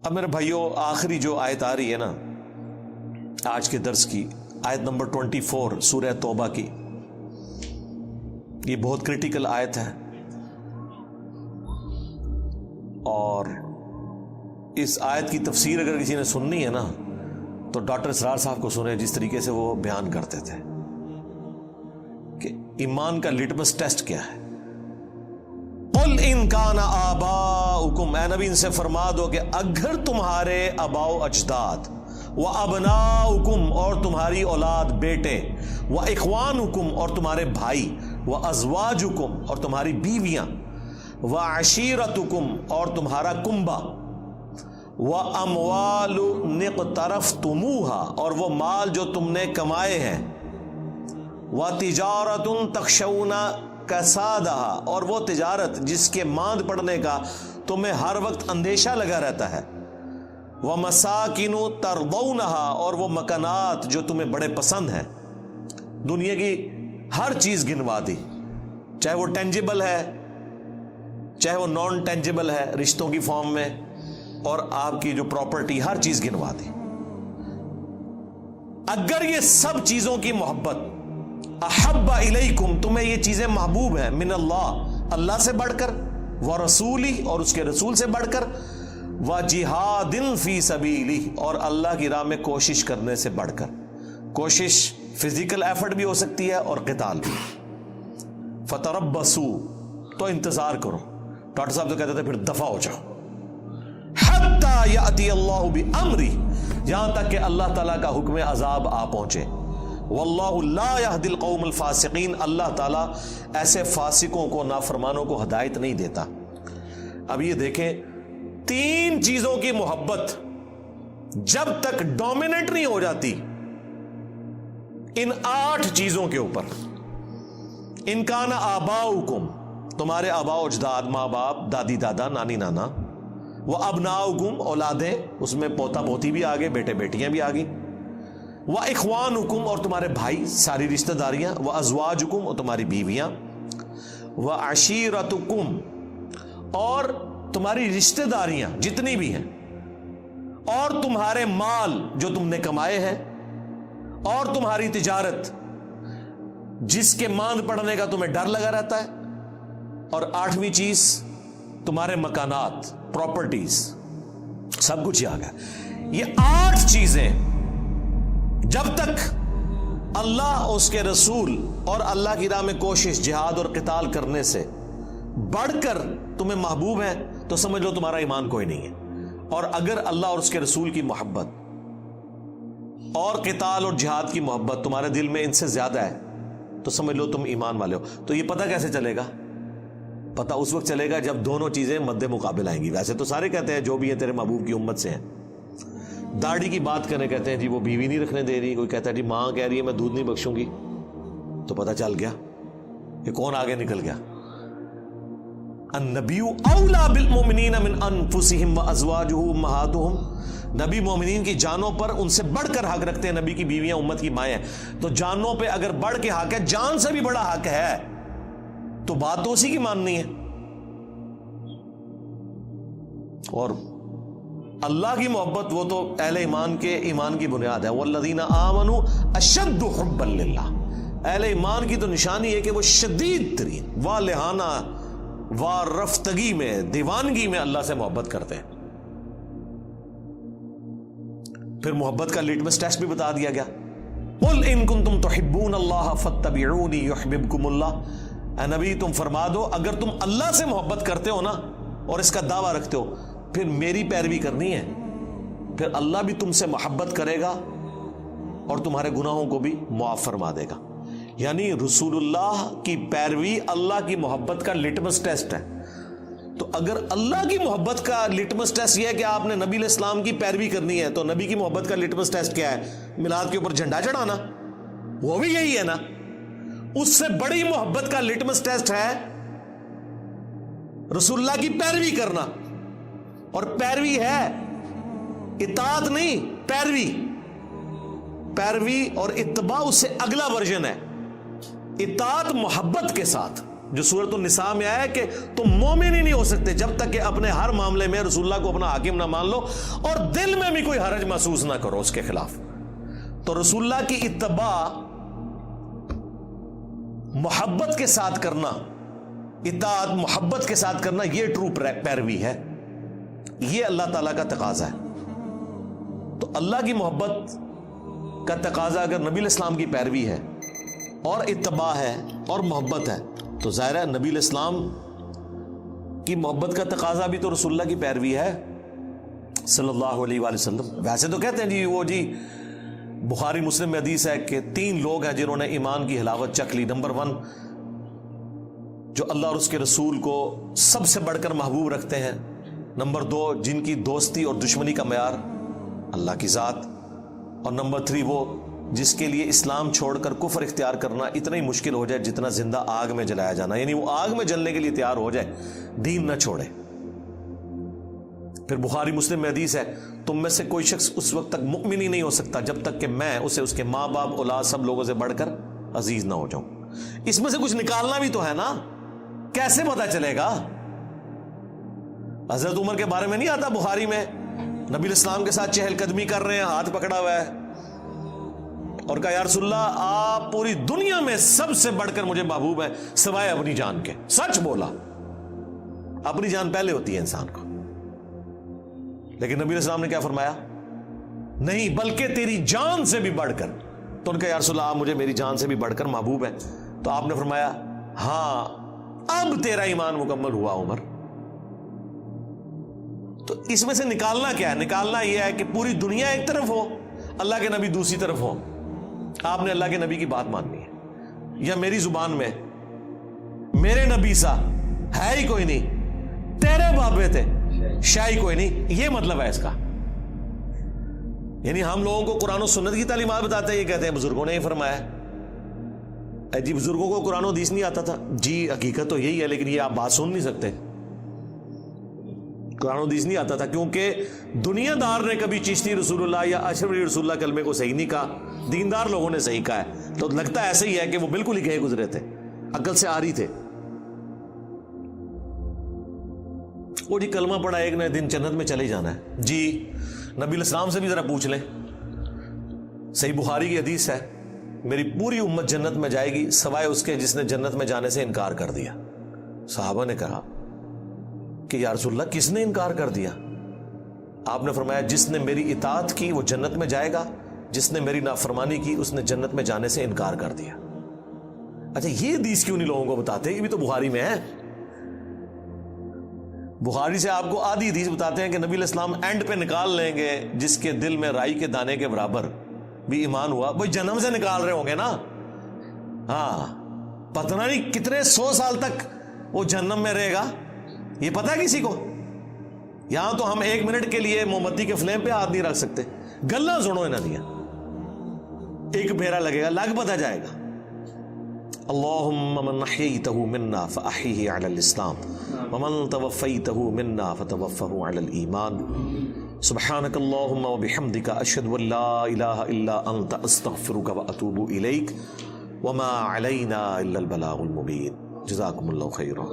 اب میرے بھائیوں آخری جو آیت آ رہی ہے نا آج کے درس کی، آیت نمبر 24 سورہ توبہ کی، یہ بہت کریٹیکل آیت ہے، اور اس آیت کی تفسیر اگر کسی نے سننی ہے نا تو ڈاکٹر اسرار صاحب کو سنے، جس طریقے سے وہ بیان کرتے تھے کہ ایمان کا لٹمس ٹیسٹ کیا ہے۔ قل ان کان آباؤکم، اے نبی ان سے فرما دو کہ اگر تمہارے آباء و اجداد، و ابناؤکم اور تمہاری اولاد بیٹے، و اخوانکم اور تمہارے بھائی، و ازواجکم اور تمہاری بیویاں، و عشیرتکم اور تمہارا کنبہ، و اموال اقترفتموہا اور وہ مال جو تم نے کمائے ہیں، و تجارت تخشون کسادہا اور وہ تجارت جس کے ماند پڑنے کا تمہیں ہر وقت اندیشہ لگا رہتا ہے، ومساکن ترضونہا اور وہ مکانات جو تمہیں بڑے پسند ہیں۔ دنیا کی ہر چیز گنوا دی، چاہے وہ ٹینجیبل ہے چاہے وہ نان ٹینجیبل ہے رشتوں کی فارم میں، اور آپ کی جو پراپرٹی ہر چیز گنوا دی۔ اگر یہ سب چیزوں کی محبت، احب الیکم تمہیں یہ چیزیں محبوب ہیں، من اللہ اللہ سے بڑھ کر، ورسولی اور اس کے رسول سے بڑھ کر، وجہاد فی سبیلہ اور اللہ کی راہ میں کوشش کرنے سے بڑھ کر، کوشش فزیکل ایفرٹ بھی ہو سکتی ہے اور قتال بھی، فتربصوا تو انتظار کرو۔ ڈاکٹر صاحب تو کہتے تھے پھر دفع ہو جاؤ، حتی یأتی اللہ بامرہ یہاں تک کہ اللہ تعالیٰ کا حکم عذاب آ پہنچے۔ واللہ لا یہدی القوم الفاسقین اللہ تعالیٰ ایسے فاسقوں کو، نافرمانوں کو ہدایت نہیں دیتا۔ اب یہ دیکھیں، تین چیزوں کی محبت جب تک ڈومیننٹ نہیں ہو جاتی ان 8 چیزوں کے اوپر، ان کان آباؤکم تمہارے آباء و اجداد، ماں باپ، دادی دادا، نانی نانا، وہ ابناؤکم اولادیں، اس میں پوتا پوتی بھی آگے، بیٹے بیٹیاں بھی آگے، وہ اخوانکم اور تمہارے بھائی، ساری رشتہ داریاں، وہ ازواجکم اور تمہاری بیویاں، وہ عشیرتکم اور تمہاری رشتہ داریاں جتنی بھی ہیں، اور تمہارے مال جو تم نے کمائے ہیں، اور تمہاری تجارت جس کے ماند پڑنے کا تمہیں ڈر لگا رہتا ہے، اور 8ویں چیز تمہارے مکانات، پراپرٹیز، سب کچھ آ گیا۔ یہ 8 چیزیں جب تک اللہ، اس کے رسول اور اللہ کی راہ میں کوشش، جہاد اور قتال کرنے سے بڑھ کر تمہیں محبوب ہے تو سمجھ لو تمہارا ایمان کوئی نہیں ہے۔ اور اگر اللہ اور اس کے رسول کی محبت اور قتال اور جہاد کی محبت تمہارے دل میں ان سے زیادہ ہے تو سمجھ لو تم ایمان والے ہو۔ تو یہ پتہ کیسے چلے گا؟ پتہ اس وقت چلے گا جب دونوں چیزیں مد مقابل آئیں گی۔ ویسے تو سارے کہتے ہیں جو بھی ہیں تیرے محبوب کی امت سے ہیں۔ داڑھی کی بات کریں، کہتے ہیں جی وہ بیوی نہیں رکھنے دے رہی، کوئی کہتا ہے جی ماں کہہ رہی ہے میں دودھ نہیں بخشوں گی، تو پتہ چل گیا کہ کون آگے نکل گیا۔ النبی اولا بالمؤمنین من انفسہم وازواجہ امہاتہم، نبی مومنین کی جانوں پر ان سے بڑھ کر حق رکھتے ہیں، نبی کی بیویاں امت کی مائیں ہیں۔ تو جانوں پہ اگر بڑھ کے حق ہے، جان سے بھی بڑا حق ہے، تو بات تو اسی کی ماننی ہے۔ اور اللہ کی محبت وہ تو اہل ایمان کے ایمان کی بنیاد ہے۔ والذین آمنوا اشد حبا للہ، اہل ایمان کی تو نشانی ہے کہ وہ شدید ترین والہانہ وارفتگی میں، دیوانگی میں اللہ سے محبت کرتے ہیں۔ پھر محبت کا لٹمس ٹیسٹ بھی بتا دیا گیا۔ قل ان کنتم تحبون اللہ فاتبعونی یحببکم اللہ، اے نبی تم فرما دو اگر تم اللہ سے محبت کرتے ہو نا اور اس کا دعویٰ رکھتے ہو، پھر میری پیروی کرنی ہے، پھر اللہ بھی تم سے محبت کرے گا اور تمہارے گناہوں کو بھی معاف فرما دے گا۔ یعنی رسول اللہ کی پیروی اللہ کی محبت کا لٹمس ٹیسٹ ہے۔ تو اگر اللہ کی محبت کا لٹمس ٹیسٹ یہ ہے کہ آپ نے نبی علیہ السلام کی پیروی کرنی ہے، تو نبی کی محبت کا لٹمس ٹیسٹ کیا ہے؟ میلاد کے اوپر جھنڈا چڑھانا، وہ بھی یہی ہے نا۔ اس سے بڑی محبت کا لٹمس ٹیسٹ ہے رسول اللہ کی پیروی کرنا، اور پیروی ہے اطاعت نہیں، پیروی، پیروی اور اتباع اس سے اگلا ورژن ہے۔ اطاعت محبت کے ساتھ، جو سورۃ النساء میں آیا ہے کہ تم مومن ہی نہیں ہو سکتے جب تک کہ اپنے ہر معاملے میں رسول اللہ کو اپنا حاکم نہ مان لو اور دل میں بھی کوئی حرج محسوس نہ کرو اس کے خلاف. تو رسول اللہ کی اتباع محبت کے ساتھ کرنا، اطاعت محبت کے ساتھ کرنا، یہ ٹرو پیروی ہے، یہ اللہ تعالیٰ کا تقاضا ہے. تو اللہ کی محبت کا تقاضا اگر نبی علیہ السلام کی پیروی ہے اور اتباع ہے اور محبت ہے تو ظاہر ہے نبی علیہ السلام کی محبت کا تقاضا بھی تو رسول اللہ کی پیروی ہے صلی اللہ علیہ وآلہ وسلم. ویسے تو کہتے ہیں جی وہ جی بخاری مسلم میں حدیث ہے کہ 3 لوگ ہیں جنہوں نے ایمان کی حلاوت چکھ لی. نمبر 1 جو اللہ اور اس کے رسول کو سب سے بڑھ کر محبوب رکھتے ہیں. نمبر 2 جن کی دوستی اور دشمنی کا معیار اللہ کی ذات. اور نمبر 3 وہ جس کے لیے اسلام چھوڑ کر کفر اختیار کرنا اتنا ہی مشکل ہو جائے جتنا زندہ آگ میں جلایا جانا، یعنی وہ آگ میں جلنے کے لیے تیار ہو جائے، دین نہ چھوڑے. پھر بخاری مسلم میں حدیث ہے تم میں سے کوئی شخص اس وقت تک مؤمن ہی نہیں ہو سکتا جب تک کہ میں اسے اس کے ماں باپ اولاد سب لوگوں سے بڑھ کر عزیز نہ ہو جاؤں. اس میں سے کچھ نکالنا بھی تو ہے نا، کیسے پتا چلے گا؟ حضرت عمر کے بارے میں نہیں آتا بخاری میں نبی علیہ السلام کے ساتھ چہل قدمی کر رہے ہیں، ہاتھ پکڑا ہوا ہے اور کہا یا رسول اللہ آپ پوری دنیا میں سب سے بڑھ کر مجھے محبوب ہیں سوائے اپنی جان کے. سچ بولا، اپنی جان پہلے ہوتی ہے انسان کو. لیکن نبی علیہ السلام نے کیا فرمایا؟ نہیں بلکہ تیری جان سے بھی بڑھ کر. تو ان کا یا رسول اللہ آپ مجھے میری جان سے بھی بڑھ کر محبوب ہیں. تو آپ نے فرمایا ہاں اب تیرا ایمان مکمل ہوا عمر. تو اس میں سے نکالنا کیا ہے؟ نکالنا یہ ہے کہ پوری دنیا ایک طرف ہو، اللہ کے نبی دوسری طرف ہو. آپ نے اللہ کے نبی کی بات ماننی ہے. یا میری زبان میں میرے نبی سا ہے ہی کوئی نہیں، تیرے بابے تھے شاہی کوئی نہیں، یہ مطلب ہے اس کا. یعنی ہم لوگوں کو قرآن و سنت کی تعلیمات بتاتے ہیں، یہ کہتے ہیں بزرگوں نے ہی فرمایا. جی بزرگوں کو قرآن و حدیث نہیں آتا تھا؟ جی حقیقت تو یہی ہے، لیکن یہ آپ بات سن نہیں سکتے. قرآن و حدیث نہیں آتا تھا کیونکہ دنیا دار نے کبھی چشتی رسول اللہ یا اشرف علی رسول اللہ کلمے کو صحیح نہیں کہا، دیندار لوگوں نے صحیح کہا ہے. تو لگتا ایسے ہی ہے کہ وہ بالکل ہی کہے گزرے تھے، عقل سے آ رہی تھے. وہ جی کلمہ پڑھا ایک نہ دن جنت میں چلے جانا ہے. جی نبی علیہ السلام سے بھی ذرا پوچھ لیں، صحیح بخاری کی حدیث ہے میری پوری امت جنت میں جائے گی سوائے اس کے جس نے جنت میں جانے سے انکار کر دیا. صحابہ نے کہا کہ یا رسول اللہ کس نے انکار کر دیا؟ آپ نے فرمایا جس نے میری اطاعت کی وہ جنت میں جائے گا، جس نے میری نافرمانی کی اس نے جنت میں جانے سے انکار کر دیا. اچھا یہ حدیث کیوں نہیں لوگوں کو بتاتے؟ یہ بھی تو بخاری میں ہے. بخاری سے آپ کو آدھی حدیث بتاتے ہیں کہ نبی علیہ السلام اینڈ پہ نکال لیں گے جس کے دل میں رائی کے دانے کے برابر بھی ایمان ہوا. بھائی جنم سے نکال رہے ہوں گے نا. ہاں پتہ نہیں کتنے 100 سال تک وہ جہنم میں رہے گا، یہ پتہ ہے کسی کو؟ یہاں تو ہم 1 منٹ کے لیے موم بتی کے فلیم پہ ہاتھ نہیں رکھ سکتے. گلا سنو انہاں دیا، ایک پھیرا لگے گا لگ پتہ جائے گا. اللہم من احییتہ منا فاحیہ علی الاسلام ومن توفیتہ منا فتوفہ علی الایمان. سبحانک اللہم وبحمدک اشہد ان لا الہ الا انت استغفرک واتوب الیک وما علینا الا البلاغ المبین. جزاکم اللہ خیرا.